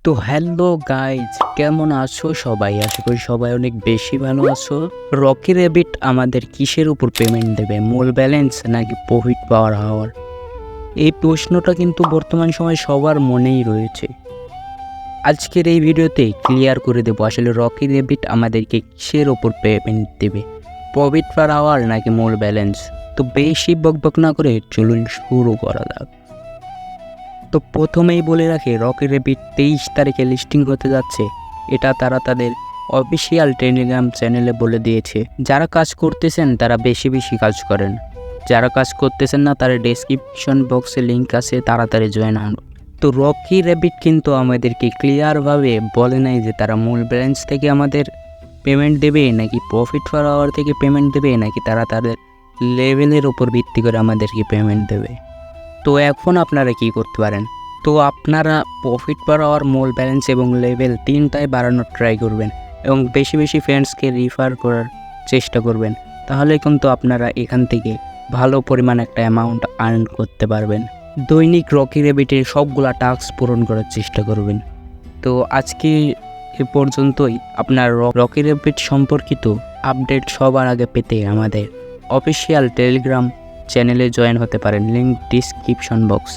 তো hello guys, কেমন আছো সবাই? আশা করি সবাই অনেক বেশি ভালো আছো। রকি র্যাবিট আমাদের কিসের উপর পেমেন্ট দেবে, মূল ব্যালেন্স নাকি প্রফিট পাওয়ার হাওয়ার? এই প্রশ্নটা কিন্তু বর্তমান সময়ে সবার মনেই রয়েছে। আজকের এই ভিডিওতে ক্লিয়ার করে দেবো আসলে রকি র্যাবিট আমাদেরকে কিসের ওপর পেমেন্ট দেবে, প্রফিট পার আওয়ার নাকি মূল ব্যালেন্স। তো বেশি বকবক না করে চলুন শুরু করা যাক। তো প্রথমেই বলে রাখি, রকি র্যাবিট 23 তারিখে লিস্টিং হতে যাচ্ছে। এটা তারা তাদের অফিসিয়াল টেলিগ্রাম চ্যানেলে বলে দিয়েছে। যারা কাজ করতেছেন তারা বেশি বেশি কাজ করেন, যারা কাজ করতেছেন না তারা ডেসক্রিপশন বক্সে লিঙ্ক আছে, তাড়াতাড়ি জয়েন হন। তো রকি র্যাবিট কিন্তু আমাদেরকে ক্লিয়ারভাবে বলে নাই যে তারা মূল ব্যালেন্স থেকে আমাদের পেমেন্ট দেবে নাকি প্রফিট পার আওয়ার থেকে পেমেন্ট দেবে নাকি তারা তাদের লেভেলের ওপর ভিত্তি করে আমাদেরকে পেমেন্ট দেবে। তো এখন আপনারা কি করতে পারেন? তো আপনারা প্রফিট পার আওয়ার, মূল ব্যালেন্স এবং লেভেল তিনটাই বাড়ানোর ট্রাই করবেন এবং বেশি বেশি ফ্রেন্ডসকে রিফার করার চেষ্টা করবেন। তাহলে কিন্তু আপনারা এখান থেকে ভালো পরিমাণ একটা অ্যামাউন্ট আর্ন করতে পারবেন। দৈনিক রকি র্যাবিটের সবগুলা টাস্ক পূরণ করার চেষ্টা করবেন। তো আজকে এ পর্যন্তই। আপনার রকি র্যাবিট সম্পর্কিত আপডেট সবার আগে পেতে আমাদের অফিসিয়াল টেলিগ্রাম চ্যানেলে জয়েন হতে পারেন, লিঙ্ক ডিসক্রিপশন বক্স।